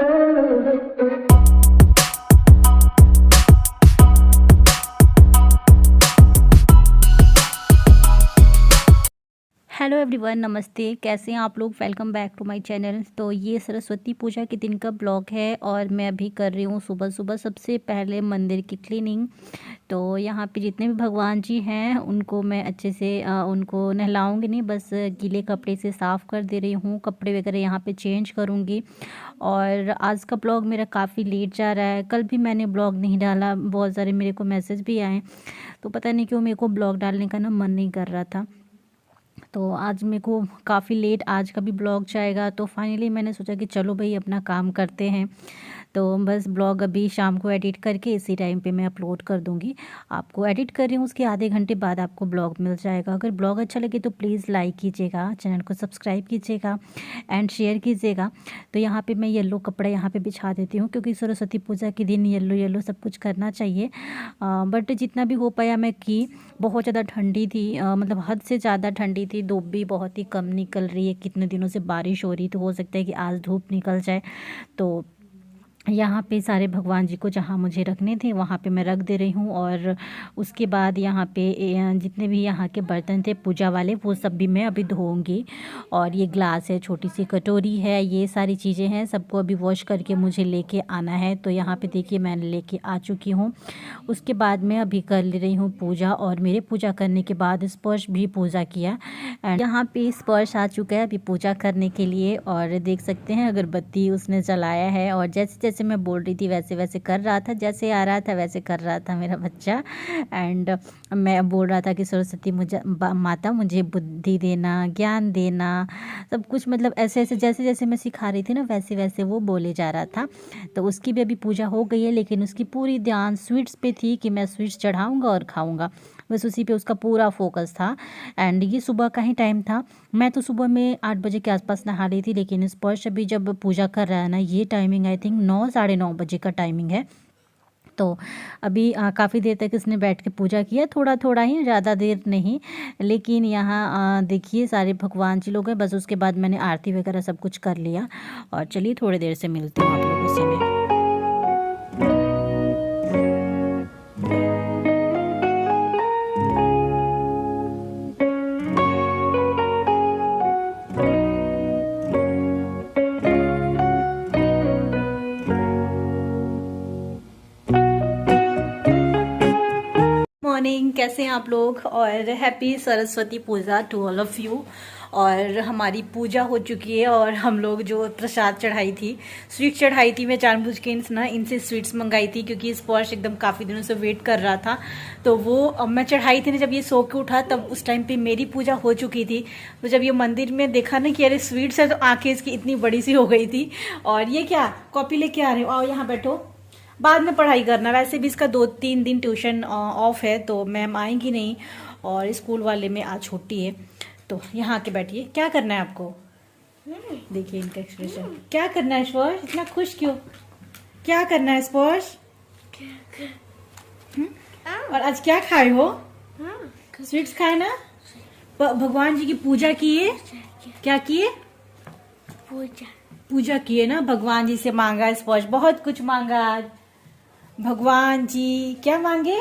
Hello everyone, नमस्ते। कैसे हैं आप लोग? Welcome back to my channel. तो ये सरस्वती पूजा के दिन का ब्लॉग है और मैं अभी कर रही हूँ सुबह सुबह सबसे पहले मंदिर की क्लीनिंग। तो यहाँ पे जितने भी भगवान जी हैं उनको मैं अच्छे से उनको नहलाऊंगी नहीं, बस गीले कपड़े से साफ़ कर दे रही हूँ। कपड़े वगैरह यहाँ पे चेंज करूँगी। और आज का ब्लॉग मेरा काफ़ी लेट जा रहा है। कल भी मैंने ब्लॉग नहीं डाला, बहुत सारे मेरे को मैसेज भी आए, तो पता नहीं क्यों मेरे को ब्लॉग डालने का ना मन नहीं कर रहा था। तो आज मेरे को काफ़ी लेट आज का भी ब्लॉग जाएगा। तो फाइनली मैंने सोचा कि चलो भाई अपना काम करते हैं। तो बस ब्लॉग अभी शाम को एडिट करके इसी टाइम पे मैं अपलोड कर दूंगी। आपको एडिट कर रही हूँ, उसके आधे घंटे बाद आपको ब्लॉग मिल जाएगा। अगर ब्लॉग अच्छा लगे तो प्लीज़ लाइक कीजिएगा, चैनल को सब्सक्राइब कीजिएगा एंड शेयर कीजिएगा। तो यहाँ पे मैं येलो कपड़ा यहाँ पे बिछा देती हूँ, क्योंकि सरस्वती पूजा के दिन येलो येलो सब कुछ करना चाहिए। बट जितना भी हो पाया मैं की। बहुत ज़्यादा ठंडी थी, मतलब हद से ज़्यादा ठंडी थी। धूप भी बहुत ही कम निकल रही है, कितने दिनों से बारिश हो रही, तो हो सकता है कि आज धूप निकल जाए। तो यहाँ पे सारे भगवान जी को जहाँ मुझे रखने थे वहाँ पे मैं रख दे रही हूँ। और उसके बाद यहाँ पे जितने भी यहाँ के बर्तन थे पूजा वाले, वो सब भी मैं अभी धोऊंगी। और ये ग्लास है, छोटी सी कटोरी है, ये सारी चीज़ें हैं, सबको अभी वॉश करके मुझे लेके आना है। तो यहाँ पे देखिए मैंने लेके आ चुकी हूँ। उसके बाद मैं अभी कर ले रही हूँ पूजा। और मेरे पूजा करने के बाद स्पर्श भी पूजा किया। एंड यहाँ पे स्पर्श आ चुका है अभी पूजा करने के लिए। और देख सकते हैं अगरबत्ती उसने जलाया है। और जैसे जैसे मैं बोल रही थी वैसे वैसे कर रहा था, जैसे आ रहा था वैसे कर रहा था मेरा बच्चा। एंड मैं बोल रहा था कि सरस्वती मुझे माता मुझे बुद्धि देना, ज्ञान देना, सब कुछ, मतलब ऐसे ऐसे जैसे जैसे मैं सिखा रही थी ना वैसे वैसे वो बोले जा रहा था। तो उसकी भी अभी पूजा हो गई है, लेकिन उसकी पूरी ध्यान स्वीट्स पे थी कि मैं स्वीट्स चढ़ाऊँगा और खाऊँगा, बस उसी पे उसका पूरा फोकस था। एंड ये सुबह का ही टाइम था। मैं तो सुबह में 8 बजे के आसपास नहा रही थी, लेकिन स्पर्श अभी जब पूजा कर रहा है ना, ये टाइमिंग आई थिंक 9 साढ़े 9 बजे का टाइमिंग है। तो अभी काफ़ी देर तक इसने बैठ के पूजा किया, थोड़ा थोड़ा ही, ज़्यादा देर नहीं। लेकिन यहाँ देखिए सारे भगवान जी लोग हैं। बस उसके बाद मैंने आरती वगैरह सब कुछ कर लिया। और चलिए थोड़ी देर से मिलती हूँ आप लोगों से मैं। मॉर्निंग, कैसे हैं आप लोग? और happy Saraswati Puja to all of you. और हमारी पूजा हो चुकी है और हम लोग जो प्रसाद चढ़ाई थी, स्वीट चढ़ाई थी, मैं जानबूझ के इनसे स्वीट्स मंगाई थी, क्योंकि स्पर्श एकदम काफ़ी दिनों से वेट कर रहा था। तो वो मैं चढ़ाई थी ना, जब ये सो के उठा तब उस टाइम पे मेरी पूजा हो चुकी थी। तो जब ये मंदिर में देखा ना कि अरे स्वीट्स है, तो आंखें इसकी इतनी बड़ी सी हो गई थी। और ये क्या कॉपी लेके आ रहे हो? आओ यहाँ बैठो, बाद में पढ़ाई करना। वैसे भी इसका 2-3 दिन ट्यूशन ऑफ है, तो मैम आएंगी नहीं, और स्कूल वाले में आज छुट्टी है। तो यहाँ के बैठिए, क्या करना है आपको? देखिए इनका एक्सप्रेशन, क्या करना है स्पर्श? इतना खुश क्यों? क्या करना है स्पर्श? और आज क्या खाए हो? स्वीट्स खाए ना? भगवान जी की पूजा किए? क्या किए? पूजा किए ना, भगवान जी से मांगा स्पर्श, बहुत कुछ मांगा आज। भगवान जी क्या मांगे?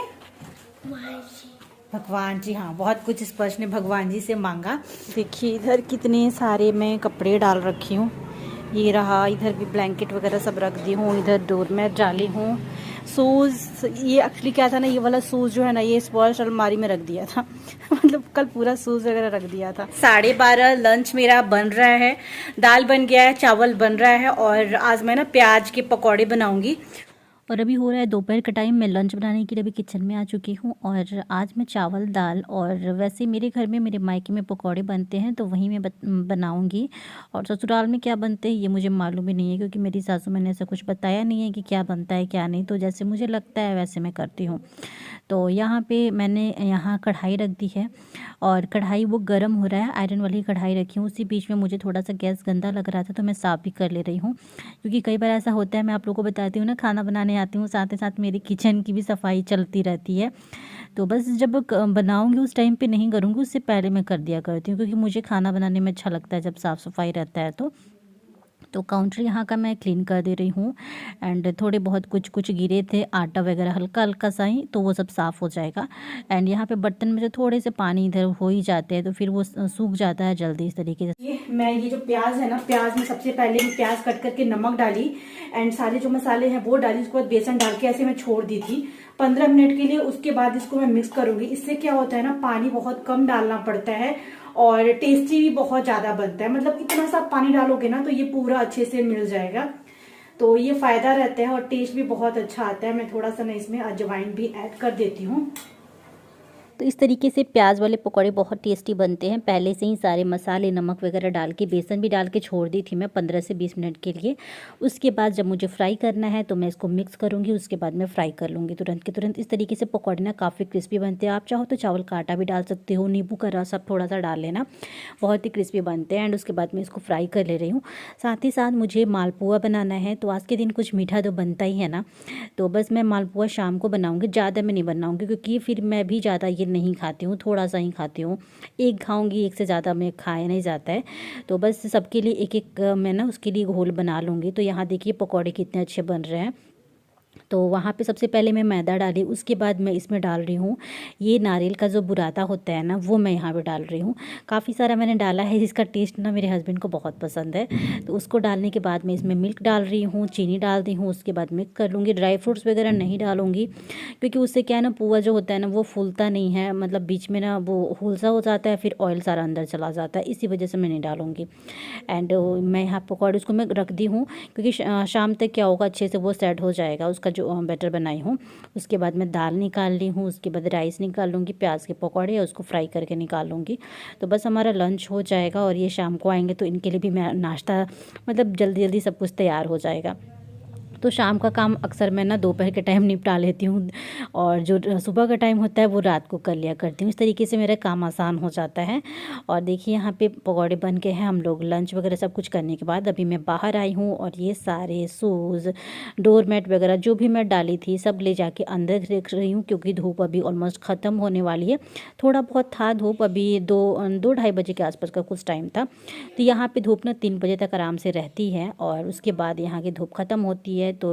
भगवान जी, हाँ, बहुत कुछ स्पर्श ने भगवान जी से मांगा। देखिए इधर कितने सारे मैं कपड़े डाल रखी हूँ। ये रहा, इधर भी ब्लैंकेट वगैरह सब रख दी हूँ, इधर डोरमेट डाली हूँ। शूज़, ये एक्चुअली क्या था ना, ये वाला शूज़ जो है ना, ये स्पर्श अलमारी में रख दिया था मतलब कल पूरा शूज़ वगैरह रख दिया था। 12:30 लंच मेरा बन रहा है। दाल बन गया है, चावल बन रहा है, और आज मैं ना प्याज के पकौड़े बनाऊंगी। और अभी हो रहा है दोपहर का टाइम। मैं लंच बनाने के लिए अभी किचन में आ चुकी हूँ। और आज मैं चावल दाल, और वैसे मेरे घर में मेरे मायके में पकौड़े बनते हैं, तो वहीं मैं बनाऊँगी। और ससुराल में क्या बनते हैं ये मुझे मालूम ही नहीं है, क्योंकि मेरी सासू मैंने ऐसा कुछ बताया नहीं है कि क्या बनता है क्या नहीं। तो जैसे मुझे लगता है वैसे मैं करती हूँ। तो यहाँ पे मैंने यहाँ कढ़ाई रख दी है, और कढ़ाई वो गर्म हो रहा है, आयरन वाली कढ़ाई रखी हूँ। उसी बीच में मुझे थोड़ा सा गैस गंदा लग रहा था, तो मैं साफ़ भी कर ले रही हूँ। क्योंकि कई बार ऐसा होता है, मैं आप लोगों को बताती हूँ ना, खाना बनाने आती हूँ, साथ ही साथ मेरी किचन की भी सफाई चलती रहती है। तो बस जब बनाऊँगी उस टाइम पे नहीं करूँगी, उससे पहले मैं कर दिया करती हूँ, क्योंकि मुझे खाना बनाने में अच्छा लगता है जब साफ़ सफाई रहता है। तो काउंटर यहाँ का मैं क्लीन कर दे रही हूँ। एंड थोड़े बहुत कुछ कुछ गिरे थे, आटा वगैरह हल्का हल्का सा ही, तो वो सब साफ़ हो जाएगा। एंड यहाँ पे बर्तन में से थोड़े से पानी इधर हो ही जाते हैं, तो फिर वो सूख जाता है जल्दी इस तरीके से। ये जो प्याज है ना, प्याज में सबसे पहले मैं प्याज कट करके नमक डाली एंड सारे जो मसाले हैं वो डाली, उसके बाद बेसन डाल के ऐसे मैं छोड़ दी थी 15 मिनट के लिए। उसके बाद इसको मैं मिक्स करूंगी। इससे क्या होता है ना, पानी बहुत कम डालना पड़ता है और टेस्टी भी बहुत ज्यादा बनता है। मतलब इतना सा पानी डालोगे ना तो ये पूरा अच्छे से मिल जाएगा, तो ये फायदा रहता है और टेस्ट भी बहुत अच्छा आता है। मैं थोड़ा सा ना इसमें अजवाइन भी ऐड कर देती हूँ। तो इस तरीके से प्याज वाले पकौड़े बहुत टेस्टी बनते हैं। पहले से ही सारे मसाले नमक वगैरह डाल के, बेसन भी डाल के छोड़ दी थी मैं 15 से 20 मिनट के लिए। उसके बाद जब मुझे फ्राई करना है तो मैं इसको मिक्स करूँगी, उसके बाद मैं फ्राई कर लूँगी तुरंत के तुरंत। इस तरीके से पकौड़े ना काफ़ी क्रिस्पी बनते हैं। आप चाहो तो चावल का आटा भी डाल सकते हो, नींबू का रस आप थोड़ा सा डाल लेना, बहुत ही क्रिस्पी बनते हैं। एंड उसके बाद मैं इसको फ्राई कर ले रही हूँ। साथ ही साथ मुझे मालपुआ बनाना है, तो आज के दिन कुछ मीठा तो बनता ही है ना, तो बस मैं मालपुआ शाम को बनाऊँगी। ज़्यादा मैं नहीं बनाऊँगी क्योंकि फिर मैं भी ज़्यादा ये नहीं खाती हूँ, थोड़ा सा ही खाती हूँ। एक खाऊंगी, एक से ज़्यादा मैं खाया नहीं जाता है। तो बस सबके लिए एक एक मैं ना उसके लिए घोल बना लूँगी। तो यहाँ देखिए पकौड़े कितने अच्छे बन रहे हैं। तो वहाँ पे सबसे पहले मैं मैदा डाली, उसके बाद मैं इसमें डाल रही हूँ ये नारियल का जो बुरादा होता है ना, वो मैं यहाँ पे डाल रही हूँ। काफ़ी सारा मैंने डाला है, इसका टेस्ट ना मेरे हस्बैंड को बहुत पसंद है। तो उसको डालने के बाद मैं इसमें मिल्क डाल रही हूँ, चीनी डाल दी हूँ, उसके बाद मिक्स कर लूँगी। ड्राई फ्रूट्स वगैरह नहीं डालूँगी क्योंकि उससे क्या है ना, पुआ जो होता है ना वो फूलता नहीं है, मतलब बीच में ना वो होलसा हो जाता है, फिर ऑयल सारा अंदर चला जाता है, इसी वजह से मैं नहीं डालूँगी। एंड मैं यहाँ पकौड़े उसको मैं रख दी हूँ क्योंकि शाम तक क्या होगा, अच्छे से वो सेट हो जाएगा उसका जो बैटर बनाई हूँ। उसके बाद मैं दाल निकाल ली हूँ, उसके बाद राइस निकाल लूँगी, प्याज के पकौड़े उसको फ्राई करके निकाल लूँगी। तो बस हमारा लंच हो जाएगा और ये शाम को आएंगे तो इनके लिए भी मैं नाश्ता, मतलब जल्दी जल्दी सब कुछ तैयार हो जाएगा। तो शाम का काम अक्सर मैं ना दोपहर के टाइम निपटा लेती हूँ और जो सुबह का टाइम होता है वो रात को कर लिया करती हूँ। इस तरीके से मेरा काम आसान हो जाता है। और देखिए यहाँ पे पकौड़े बन के हैं, हम लोग लंच वगैरह सब कुछ करने के बाद अभी मैं बाहर आई हूँ और ये सारे शूज़, डोरमेट वगैरह जो भी मैं डाली थी सब ले जाके अंदर रख रही हूँ क्योंकि धूप अभी ऑलमोस्ट ख़त्म होने वाली है। थोड़ा बहुत था धूप, अभी 2-2:30 बजे के आसपास का कुछ टाइम था। तो यहाँ पे धूप ना 3 बजे तक आराम से रहती है और उसके बाद यहाँ की धूप ख़त्म होती है। तो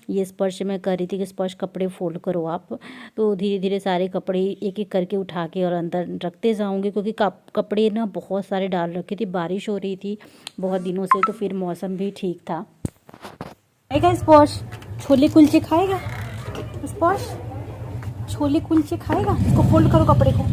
ये स्पर्श मैं कर रही थी कि स्पर्श कपड़े फोल्ड करो आप। तो धीरे धीरे सारे कपड़े एक एक करके उठा के और अंदर रखते जाऊंगी क्योंकि कपड़े ना बहुत सारे डाल रखे थे, बारिश हो रही थी बहुत दिनों से, तो फिर मौसम भी ठीक था। खाएगा स्पर्श छोले कुलचे, खाएगा स्पर्श छोले कुलचे खाएगा? इसको फोल्ड करो कपड़े को।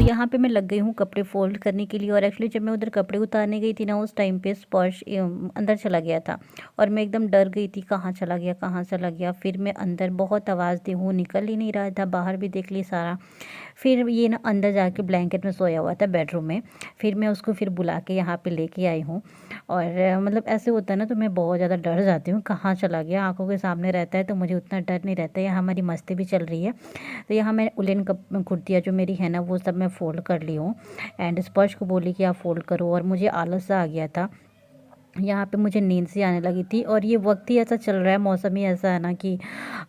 यहाँ पे मैं लग गई हूँ कपड़े फोल्ड करने के लिए। और एक्चुअली जब मैं उधर कपड़े उतारने गई थी ना, उस टाइम पे स्पर्श अंदर चला गया था और मैं एकदम डर गई थी, कहाँ चला गया कहाँ चला गया। फिर मैं अंदर बहुत आवाज़ दी हूँ, निकल ही नहीं रहा था, बाहर भी देख ली सारा। फिर ये ना अंदर जाके ब्लैंकेट में सोया हुआ था बेडरूम में। फिर मैं उसको फिर बुला के यहाँ पे लेके आई हूँ। और मतलब ऐसे होता है ना, तो मैं बहुत ज़्यादा डर जाती हूँ, कहाँ चला गया, आंखों के सामने रहता है तो मुझे उतना डर नहीं रहता है। यहाँ हमारी मस्ती भी चल रही है। तो यहाँ मैं उलेन कुर्तियाँ जो मेरी है ना वो सब मैं फ़ोल्ड कर ली हूँ एंड स्पर्श को बोली कि आप फ़ोल्ड करो। और मुझे आलस सा आ गया था, यहाँ पे मुझे नींद सी आने लगी थी। और ये वक्त ही ऐसा चल रहा है, मौसम ही ऐसा है ना कि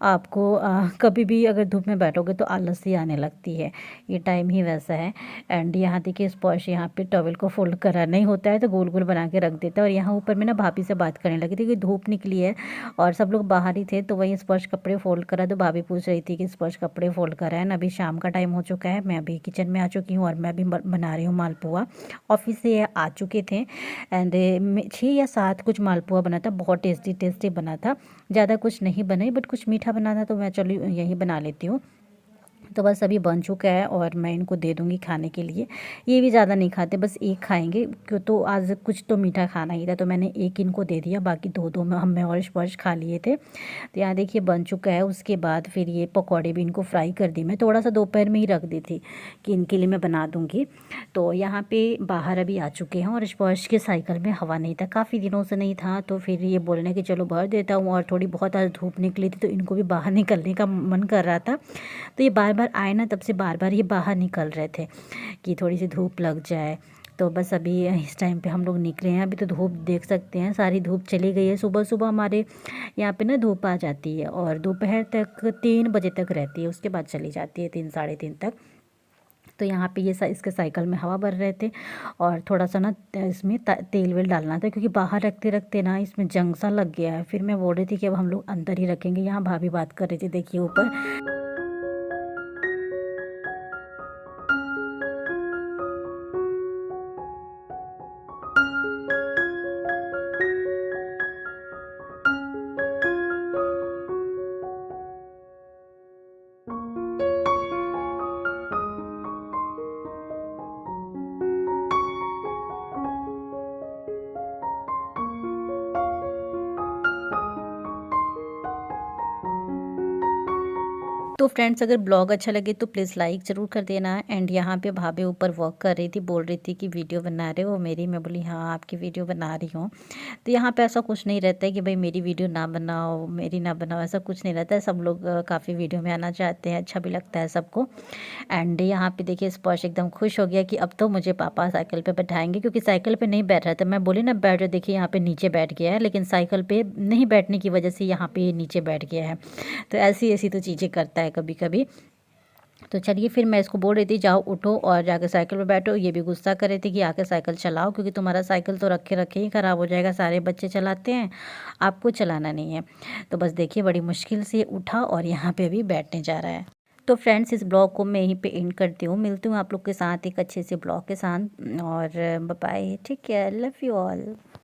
आपको कभी भी अगर धूप में बैठोगे तो आलस सी आने लगती है, ये टाइम ही वैसा है। एंड यहाँ देखिए स्पर्श यहाँ पे टॉवल को फोल्ड करा नहीं होता है तो गोल गोल बना के रख देता है। और यहाँ ऊपर में ना भाभी से बात करने लगी थी कि धूप निकली है और सब लोग बाहर ही थे, तो वहीं स्पर्श कपड़े फोल्ड करा। तो भाभी पूछ रही थी कि स्पर्श कपड़े फोल्ड करा है ना, अभी शाम का टाइम हो चुका है, मैं अभी किचन में आ चुकी हूँ और मैं अभी बना रही हूँ मालपुआ। ऑफिस से आ चुके थे एंड 6 या 7 कुछ मालपुआ बना था, बहुत टेस्टी टेस्टी बना था। ज़्यादा कुछ नहीं बनाई बट कुछ मीठा बना था, तो मैं चलो यही बना लेती हूँ। तो बस अभी बन चुका है और मैं इनको दे दूँगी खाने के लिए। ये भी ज़्यादा नहीं खाते, बस एक खाएँगे क्यों, तो आज कुछ तो मीठा खाना ही था, तो मैंने एक इनको दे दिया, बाकी 2-2 में मैं और स्पर्श खा लिए थे। तो यहाँ देखिए बन चुका है। उसके बाद फिर ये पकौड़े भी इनको फ्राई कर दी। मैं थोड़ा-सा दोपहर में ही रख दी थी कि इनके लिए मैं बना दूँगी। तो यहाँ पे बाहर अभी आ चुके हैं और स्पर्श के साइकिल में हवा नहीं था, काफ़ी दिनों से नहीं था, तो फिर ये बोल रहे हैं कि चलो भर देता हूँ, और थोड़ी बहुत आज धूप निकली थी तो इनको भी बाहर निकलने का मन कर रहा था। तो ये बार-बार आए ना, तब से बार-बार ये बाहर निकल रहे थे कि थोड़ी-सी धूप लग जाए। तो बस अभी इस टाइम पे हम लोग निकले हैं। अभी तो धूप देख सकते हैं, सारी धूप चली गई है। सुबह-सुबह हमारे यहाँ पे ना धूप आ जाती है और दोपहर तक 3 बजे तक रहती है, उसके बाद चली जाती है 3 साढ़े 3 तक। तो यहाँ पे ये इसके साइकिल में हवा भर रहे थे और थोड़ा-सा ना इसमें तेल-वेल डालना था, क्योंकि बाहर रखते-रखते ना इसमें जंग सा लग गया है। फिर मैं बोल रही थी कि अब हम लोग अंदर ही रखेंगे। यहाँ भाभी बात कर रही थी, देखिए ऊपर। तो फ्रेंड्स, अगर ब्लॉग अच्छा लगे तो प्लीज़ लाइक ज़रूर कर देना। एंड यहाँ पे भाभी ऊपर वर्क कर रही थी, बोल रही थी कि वीडियो बना रहे हो मेरी। मैं बोली हाँ, आपकी वीडियो बना रही हूँ। तो यहाँ पे ऐसा कुछ नहीं रहता है कि भाई मेरी वीडियो ना बनाओ, मेरी ना बनाओ, ऐसा कुछ नहीं रहता है। सब लोग काफ़ी वीडियो में आना चाहते हैं, अच्छा भी लगता है सबको। एंड यहाँ पे देखिए स्पर्श एकदम खुश हो गया कि अब तो मुझे पापा साइकिल पे बैठाएंगे, क्योंकि साइकिल पे नहीं बैठ रहा था। मैं बोली ना बैठ जाओ, देखिए यहाँ पे नीचे बैठ गया है, लेकिन साइकिल पे नहीं बैठने की वजह से यहाँ पे नीचे बैठ गया है। तो ऐसी ऐसी तो चीज़ें करता है कभी कभी। तो चलिए, फिर मैं इसको बोल रही थी जाओ उठो और जाकर साइकिल पे बैठो। ये भी गुस्सा कर रही थी कि आकर साइकिल चलाओ, क्योंकि तुम्हारा साइकिल तो रखे रखे ही ख़राब हो जाएगा, सारे बच्चे चलाते हैं, आपको चलाना नहीं है। तो बस देखिए बड़ी मुश्किल से उठा और यहाँ पे अभी बैठने जा रहा है। तो फ्रेंड्स, इस ब्लॉग को मैं यहीं पे एंड करती हूँ। मिलती हूँ आप लोग के साथ एक अच्छे से ब्लॉग के साथ, और बाय, ठीक है, लव यू ऑल।